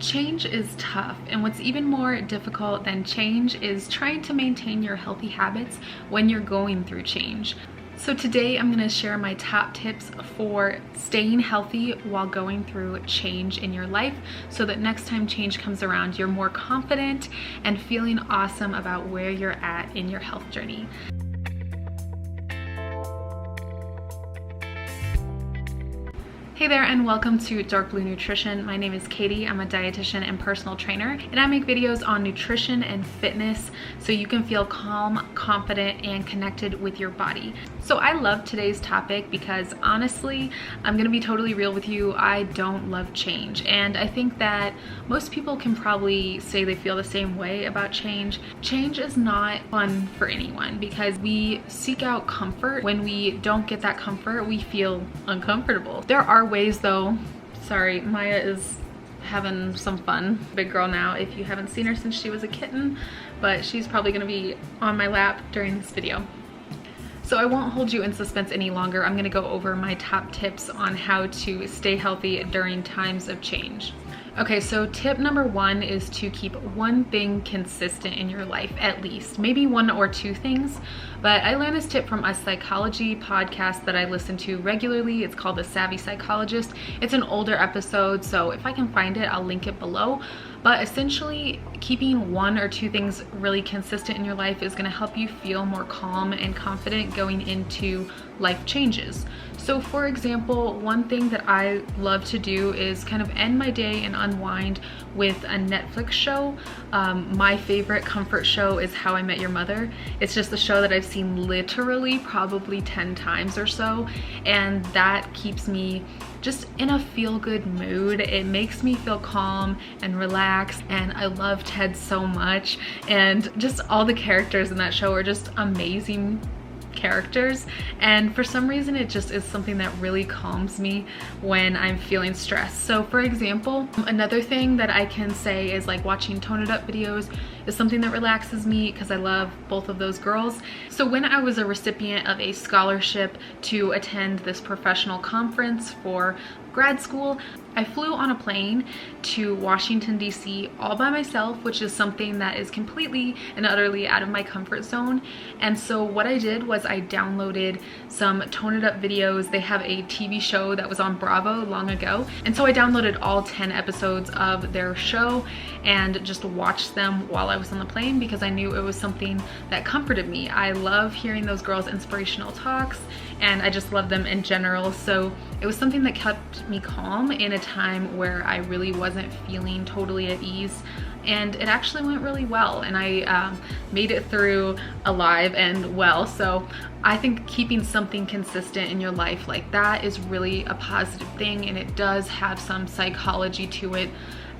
Change is tough, and what's even more difficult than change is trying to maintain your healthy habits when you're going through change. So today I'm going to share my top tips for staying healthy while going through change in your life so that next time change comes around, you're more confident and feeling awesome about where you're at in your health journey. Hey there, and welcome to Dark Blue Nutrition. My name is Katie. I'm a dietitian and personal trainer, and I make videos on nutrition and fitness so you can feel calm, confident, and connected with your body. So I love today's topic because honestly, I'm gonna be totally real with you. I don't love change, and I think that most people can probably say they feel the same way about change. Change is not fun for anyone because we seek out comfort. When we don't get that comfort, we feel uncomfortable. There are ways though. Sorry, Maya is having some fun. Big girl now, if you haven't seen her since she was a kitten, but she's probably gonna be on my lap during this video. So I won't hold you in suspense any longer. I'm gonna go over my top tips on how to stay healthy during times of change. Okay, so tip number one is to keep one thing consistent in your life, at least. Maybe one or two things, but I learned this tip from a psychology podcast that I listen to regularly. It's called The Savvy Psychologist. It's an older episode, so if I can find it, I'll link it below. But essentially, keeping one or two things really consistent in your life is gonna help you feel more calm and confident going into life changes. So for example, one thing that I love to do is kind of end my day and unwind with a Netflix show. My favorite comfort show is How I Met Your Mother. It's just a show that I've seen literally probably 10 times or so, and that keeps me just in a feel-good mood. It makes me feel calm and relaxed, and I love Ted so much, and just all the characters in that show are just amazing characters, and for some reason it just is something that really calms me when I'm feeling stressed. So for example, another thing that I can say is like watching Tone It Up videos is something that relaxes me because I love both of those girls. So when I was a recipient of a scholarship to attend this professional conference for grad school, I flew on a plane to Washington, D.C. all by myself, which is something that is completely and utterly out of my comfort zone. And so what I did was I downloaded some Tone It Up videos. They have a TV show that was on Bravo long ago. And so I downloaded all 10 episodes of their show and just watched them while I was on the plane because I knew it was something that comforted me. I love hearing those girls' inspirational talks, and I just love them in general. So it was something that kept me calm in a time where I really wasn't feeling totally at ease, and it actually went really well, and I made it through alive and well. So I think keeping something consistent in your life like that is really a positive thing, and it does have some psychology to it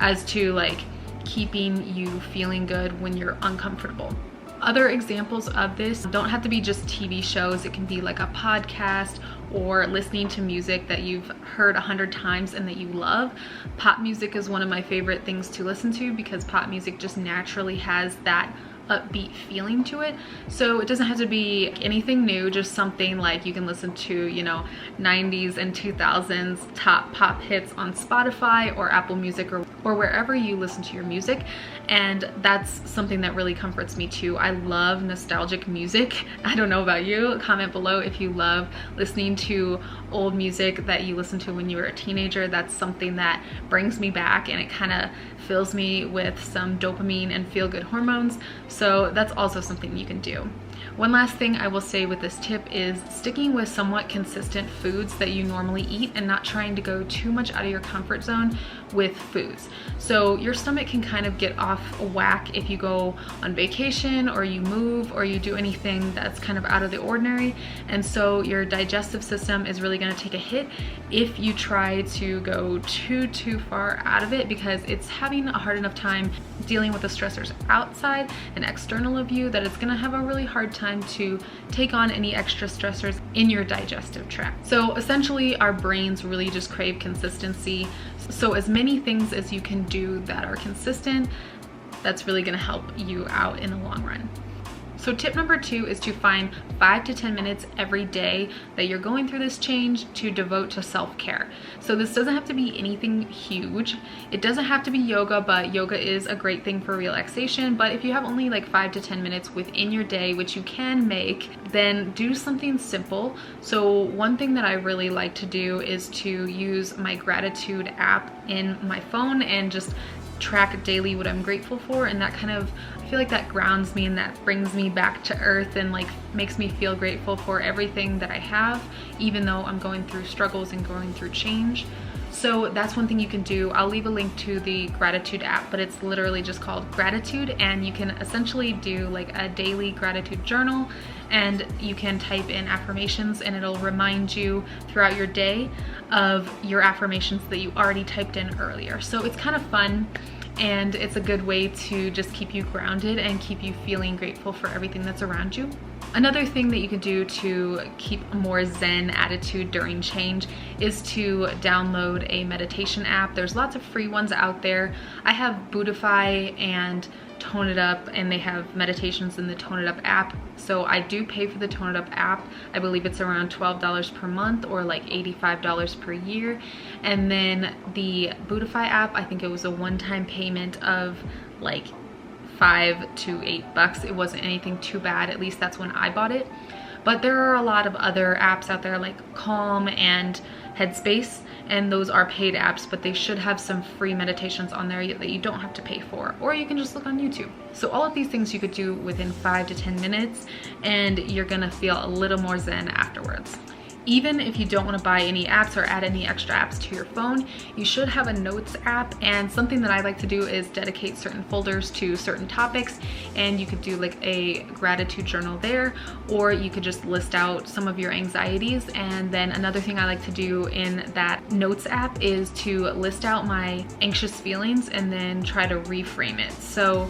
as to like keeping you feeling good when you're uncomfortable. Other examples of this don't have to be just TV shows. It can be like a podcast or listening to music that you've heard 100 times and that you love. Pop music is one of my favorite things to listen to because pop music just naturally has that upbeat feeling to it. So it doesn't have to be anything new, just something like you can listen to, you know, 90s and 2000s top pop hits on Spotify or Apple Music or wherever you listen to your music. And that's something that really comforts me too. I love nostalgic music. I don't know about you. Comment below if you love listening to old music that you listened to when you were a teenager. That's something that brings me back, and it kind of fills me with some dopamine and feel-good hormones. So that's also something you can do. One last thing I will say with this tip is sticking with somewhat consistent foods that you normally eat and not trying to go too much out of your comfort zone with foods. So your stomach can kind of get off whack if you go on vacation or you move or you do anything that's kind of out of the ordinary. And so your digestive system is really going to take a hit if you try to go too far out of it, because it's having a hard enough time dealing with the stressors outside and external of you that it's going to have a really hard time to take on any extra stressors in your digestive tract. So essentially our brains really just crave consistency. So as many things as you can do that are consistent, that's really going to help you out in the long run. So tip number 2 is to find 5 to 10 minutes every day that you're going through this change to devote to self-care. So this doesn't have to be anything huge. It doesn't have to be yoga, but yoga is a great thing for relaxation. But if you have only like 5 to 10 minutes within your day, which you can make, then do something simple. So one thing that I really like to do is to use my gratitude app in my phone and just track daily what I'm grateful for, and that kind of, I feel like that grounds me and that brings me back to earth and like makes me feel grateful for everything that I have, even though I'm going through struggles and going through change. So that's one thing you can do. I'll leave a link to the gratitude app, but it's literally just called Gratitude, and you can essentially do like a daily gratitude journal, and you can type in affirmations and it'll remind you throughout your day of your affirmations that you already typed in earlier. So it's kind of fun, and it's a good way to just keep you grounded and keep you feeling grateful for everything that's around you. Another thing that you can do to keep a more zen attitude during change is to download a meditation app. There's lots of free ones out there. I have Buddhify and Tone It Up, and they have meditations in the Tone It Up app. So I do pay for the Tone It Up app. I believe it's around $12 per month or like $85 per year. And then the Buddhify app, I think it was a one-time payment of like $5 to $8. It wasn't anything too bad, at least that's when I bought it. But there are a lot of other apps out there like Calm and Headspace, and those are paid apps, but they should have some free meditations on there that you don't have to pay for, or you can just look on YouTube. So all of these things you could do within 5 to 10 minutes, and you're gonna feel a little more zen afterwards. Even if you don't want to buy any apps or add any extra apps to your phone, you should have a notes app, and something that I like to do is dedicate certain folders to certain topics, and you could do like a gratitude journal there, or you could just list out some of your anxieties. And then another thing I like to do in that notes app is to list out my anxious feelings and then try to reframe it. So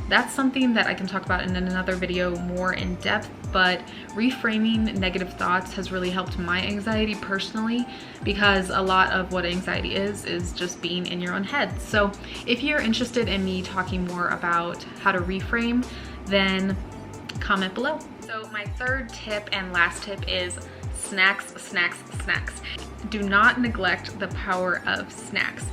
that's something that I can talk about in another video more in depth, but reframing negative thoughts has really helped my anxiety personally, because a lot of what anxiety is just being in your own head. So if you're interested in me talking more about how to reframe, then comment below. So my third tip and last tip is snacks, snacks, snacks. Do not neglect the power of snacks.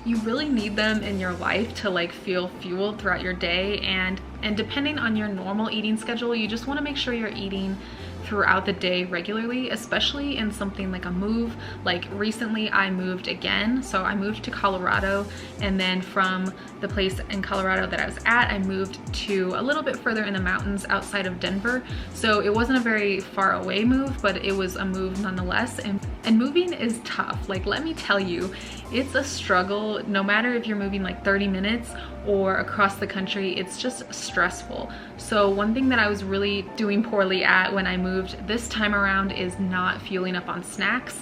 You really need them in your life to like feel fueled throughout your day, and depending on your normal eating schedule, you just want to make sure you're eating throughout the day regularly, especially in something like a move. Like recently I moved again, so I moved to Colorado, and then from the place in Colorado that I was at, I moved to a little bit further in the mountains outside of Denver. So it wasn't a very far away move, but it was a move nonetheless, and moving is tough. Like, let me tell you, it's a struggle. No matter if you're moving like 30 minutes or across the country, it's just stressful. So one thing that I was really doing poorly at when I moved this time around is not fueling up on snacks.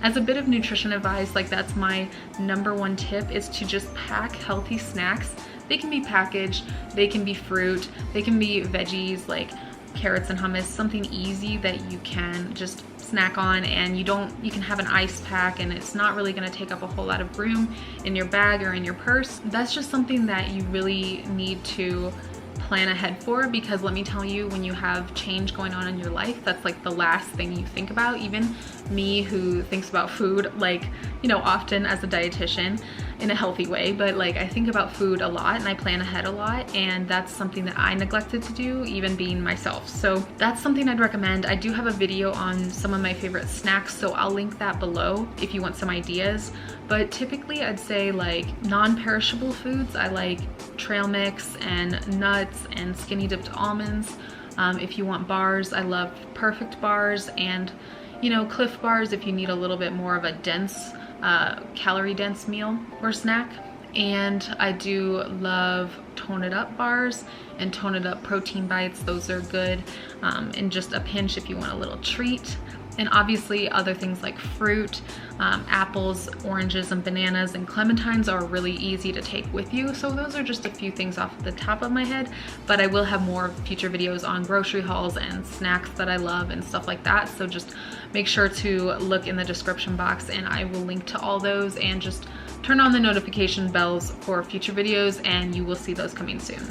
As a bit of nutrition advice, like that's my #1 tip, is to just pack healthy snacks. They can be packaged, they can be fruit, they can be veggies like carrots and hummus, something easy that you can just snack on, and you can have an ice pack, and it's not really going to take up a whole lot of room in your bag or in your purse. That's just something that you really need to plan ahead for, because let me tell you, when you have change going on in your life, that's like the last thing you think about. Even me, who thinks about food, like, you know, often as a dietitian in a healthy way, but like I think about food a lot and I plan ahead a lot, and that's something that I neglected to do, even being myself. So that's something I'd recommend. I do have a video on some of my favorite snacks, so I'll link that below if you want some ideas. But typically I'd say like non-perishable foods, I like trail mix and nuts and skinny dipped almonds. If you want bars, I love Perfect bars, and you know, Cliff bars if you need a little bit more of a dense calorie dense meal or snack. And I do love Tone It Up bars and Tone It Up protein bites. Those are good, and just a pinch if you want a little treat. And obviously other things like fruit, apples, oranges, and bananas and clementines are really easy to take with you. So those are just a few things off the top of my head, but I will have more future videos on grocery hauls and snacks that I love and stuff like that. So just make sure to look in the description box, and I will link to all those, and just turn on the notification bells for future videos, and you will see those coming soon.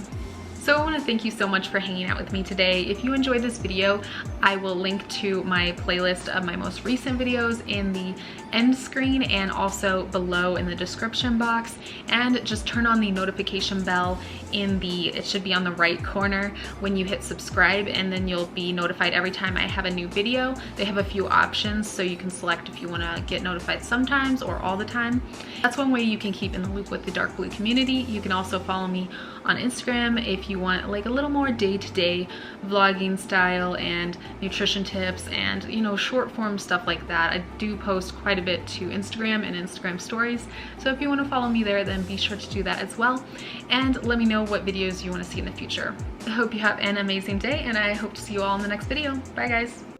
So I want to thank you so much for hanging out with me today. If you enjoyed this video, I will link to my playlist of my most recent videos in the end screen and also below in the description box. And just turn on the notification bell it should be on the right corner when you hit subscribe, and then you'll be notified every time I have a new video. They have a few options, so you can select if you want to get notified sometimes or all the time. That's one way you can keep in the loop with the Dark Blue community. You can also follow me on Instagram if you want like a little more day-to-day vlogging style and nutrition tips and, you know, short form stuff like that. I do post quite a bit to Instagram and Instagram stories, so if you want to follow me there, then be sure to do that as well, and let me know what videos you want to see in the future. I hope you have an amazing day, and I hope to see you all in the next video. Bye guys.